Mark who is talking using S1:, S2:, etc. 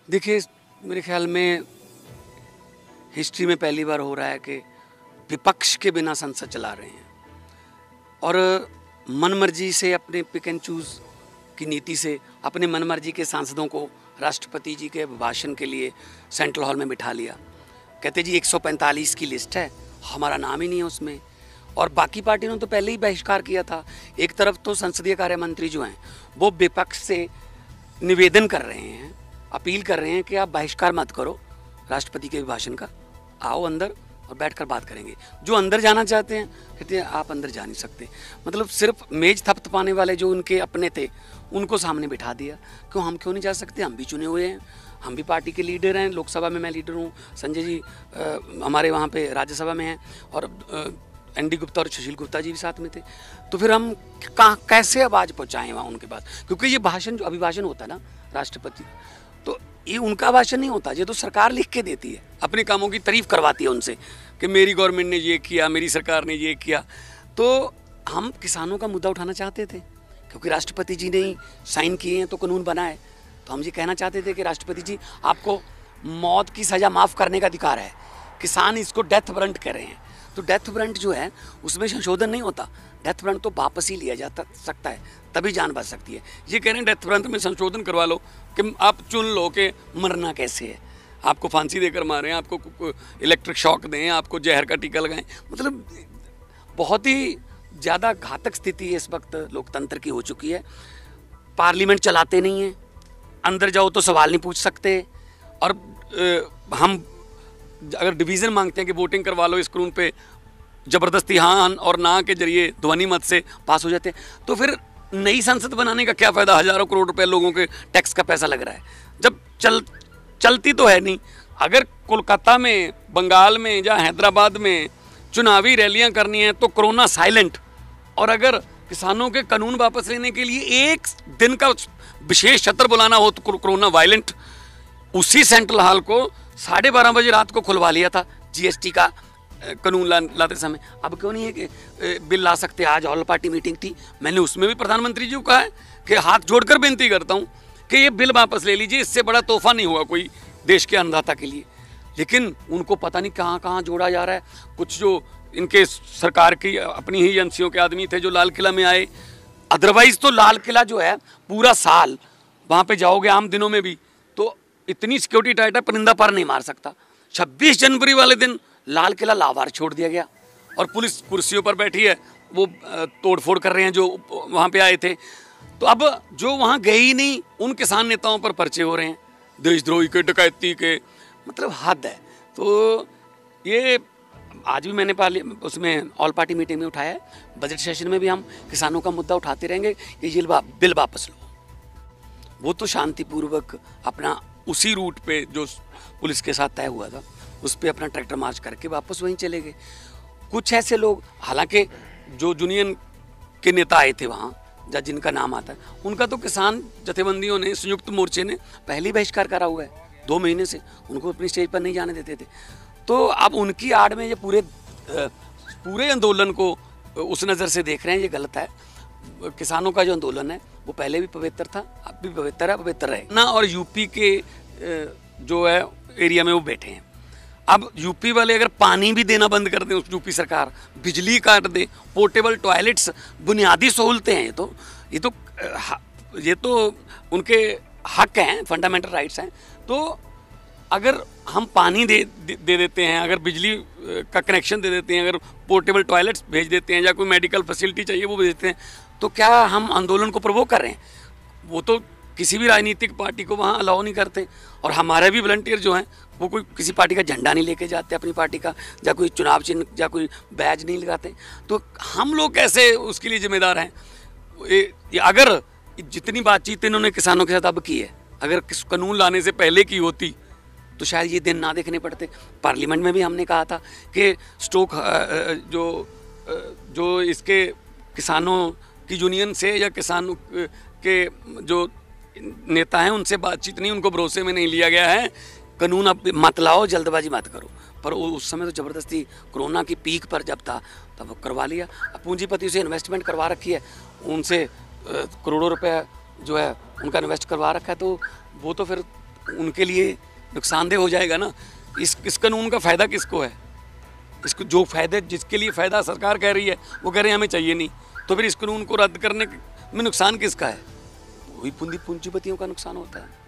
S1: देखिए, मेरे ख्याल में हिस्ट्री में पहली बार हो रहा है कि विपक्ष के बिना संसद चला रहे हैं और मनमर्जी से अपने पिक एंड चूज़ की नीति से अपने मनमर्जी के सांसदों को राष्ट्रपति जी के भाषण के लिए सेंट्रल हॉल में बिठा लिया। कहते जी 145 की लिस्ट है, हमारा नाम ही नहीं है उसमें। और बाकी पार्टियों ने तो पहले ही बहिष्कार किया था। एक तरफ तो संसदीय कार्य मंत्री जो हैं वो विपक्ष से निवेदन कर रहे हैं, अपील कर रहे हैं कि आप बहिष्कार मत करो राष्ट्रपति के भाषण का, आओ अंदर और बैठकर बात करेंगे। जो अंदर जाना चाहते हैं कहते हैं आप अंदर जा नहीं सकते। मतलब सिर्फ मेज थपथपाने वाले जो उनके अपने थे उनको सामने बिठा दिया। हम क्यों नहीं जा सकते? हम भी चुने हुए हैं, हम भी पार्टी के लीडर हैं। लोकसभा में मैं लीडर हूँ, संजय जी हमारे वहाँ पे राज्यसभा में हैं और एनडी गुप्ता और सुशील गुप्ता जी भी साथ में थे। तो फिर हम कैसे आवाज़ पहुँचाएँ वहाँ उनके पास? क्योंकि ये भाषण जो अभिभाषण होता है ना राष्ट्रपति, तो ये उनका भाषण नहीं होता, ये तो सरकार लिख के देती है, अपने कामों की तारीफ करवाती है उनसे कि मेरी गवर्नमेंट ने ये किया, मेरी सरकार ने ये किया। तो हम किसानों का मुद्दा उठाना चाहते थे क्योंकि राष्ट्रपति जी ने ही साइन किए हैं तो कानून बना है। तो हम ये कहना चाहते थे कि राष्ट्रपति जी आपको मौत की सज़ा माफ़ करने का अधिकार है। किसान इसको डेथ वारंट कह रहे हैं, तो डेथ वारंट जो है उसमें संशोधन नहीं होता। डेथ वारंट तो वापस ही लिया जा सकता है, तभी जान बच सकती है। ये कह रहे हैं डेथ वारंट में संशोधन करवा लो कि आप चुन लो कि मरना कैसे है, आपको फांसी देकर मारें, आपको इलेक्ट्रिक शॉक दें, आपको जहर का टीका लगाएं। मतलब बहुत ही ज़्यादा घातक स्थिति इस वक्त लोकतंत्र की हो चुकी है। पार्लियामेंट चलाते नहीं हैं, अंदर जाओ तो सवाल नहीं पूछ सकते। और हम अगर डिवीज़न मांगते हैं कि वोटिंग करवा लो इस कानून पे, ज़बरदस्ती हाँ और ना के जरिए ध्वनि मत से पास हो जाते हैं, तो फिर नई संसद बनाने का क्या फ़ायदा? हज़ारों करोड़ रुपए लोगों के टैक्स का पैसा लग रहा है जब चलती तो है नहीं। अगर कोलकाता में, बंगाल में या हैदराबाद में चुनावी रैलियां करनी है तो कोरोना साइलेंट, और अगर किसानों के कानून वापस लेने के लिए एक दिन का विशेष सत्र बुलाना हो तो कोरोना वायलेंट। उसी सेंट्रल हॉल को 12:30 बजे रात को खुलवा लिया था जीएसटी का कानून लाते समय। अब क्यों नहीं है कि बिल ला सकते? आज ऑल पार्टी मीटिंग थी, मैंने उसमें भी प्रधानमंत्री जी को कहा है कि हाथ जोड़कर बेनती करता हूँ कि ये बिल वापस ले लीजिए, इससे बड़ा तोहफा नहीं हुआ कोई देश के अन्नदाता के लिए। लेकिन उनको पता नहीं कहाँ कहाँ जोड़ा जा रहा है। कुछ जो इनके सरकार की अपनी ही एजेंसियों के आदमी थे जो लाल किला में आए, अदरवाइज तो लाल किला जो है पूरा साल वहाँ पे जाओगे आम दिनों में भी तो इतनी सिक्योरिटी टाइट है, परिंदा पर नहीं मार सकता। 26 जनवरी वाले दिन लाल किला लावार छोड़ दिया गया और पुलिस कुर्सियों पर बैठी है, वो तोड़फोड़ कर रहे हैं जो वहाँ पे आए थे। तो अब जो वहाँ गए ही नहीं उन किसान नेताओं पर पर्चे हो रहे हैं, देशद्रोही के, डकैती के। मतलब हद है। तो ये आज भी मैंने उसमें ऑल पार्टी मीटिंग में उठाया है, बजट सेशन में भी हम किसानों का मुद्दा उठाते रहेंगे कि ये बिल वापस लो। वो तो शांतिपूर्वक अपना उसी रूट पे जो पुलिस के साथ तय हुआ था उस पर अपना ट्रैक्टर मार्च करके वापस वहीं चले गए। कुछ ऐसे लोग, हालांकि जो यूनियन के नेता आए थे वहाँ या जिनका नाम आता है, उनका तो किसान जथेबंदियों ने, संयुक्त मोर्चे ने पहले ही बहिष्कार करा हुआ है 2 महीने से, उनको अपनी स्टेज पर नहीं जाने देते थे। तो अब उनकी आड़ में ये पूरे आंदोलन को उस नज़र से देख रहे हैं, ये गलत है। किसानों का जो आंदोलन है वो पहले भी पवित्र था, अब भी पवित्र है, पवित्र रहे ना। और यूपी के जो है एरिया में वो बैठे हैं। अब यूपी वाले अगर पानी भी देना बंद कर दें, उस यूपी सरकार बिजली काट दे, पोर्टेबल टॉयलेट्स, बुनियादी सहूलतें हैं, ये तो उनके हक हैं, फंडामेंटल राइट्स हैं। तो अगर हम पानी दे देते हैं, अगर बिजली का कनेक्शन दे देते हैं, अगर पोर्टेबल टॉयलेट्स भेज देते हैं या कोई मेडिकल फैसिलिटी चाहिए वो भेज देते हैं, तो क्या हम आंदोलन को प्रोवोक कर रहे हैं? वो तो किसी भी राजनीतिक पार्टी को वहाँ अलाउ नहीं करते। और हमारे भी वॉलंटियर जो हैं वो कोई किसी पार्टी का झंडा नहीं लेके जाते अपनी पार्टी का, या कोई चुनाव चिन्ह या कोई बैज नहीं लगाते। तो हम लोग कैसे उसके लिए जिम्मेदार हैं? अगर जितनी बातचीत इन्होंने किसानों के साथ अब की है, अगर कानून लाने से पहले की होती तो शायद ये दिन ना देखने पड़ते। पार्लियामेंट में भी हमने कहा था कि स्टोक जो इसके किसानों की यूनियन से या किसानों के जो नेता हैं उनसे बातचीत नहीं, उनको भरोसे में नहीं लिया गया है। कानून अब मत लाओ, जल्दबाजी मत करो। पर उस समय तो ज़बरदस्ती कोरोना की पीक पर जब था तब करवा लिया। पूंजीपति से इन्वेस्टमेंट करवा रखी है, उनसे करोड़ों रुपए जो है उनका इन्वेस्ट करवा रखा है, तो वो तो फिर उनके लिए नुकसानदेह हो जाएगा ना। इस कानून का फ़ायदा किसको है? इसको जो फ़ायदे, जिसके लिए फ़ायदा सरकार कह रही है वो कह रहे हैं हमें चाहिए नहीं, तो फिर इस कानून को रद्द करने में नुकसान किसका है? वही पूंजीपतियों का नुकसान होता है।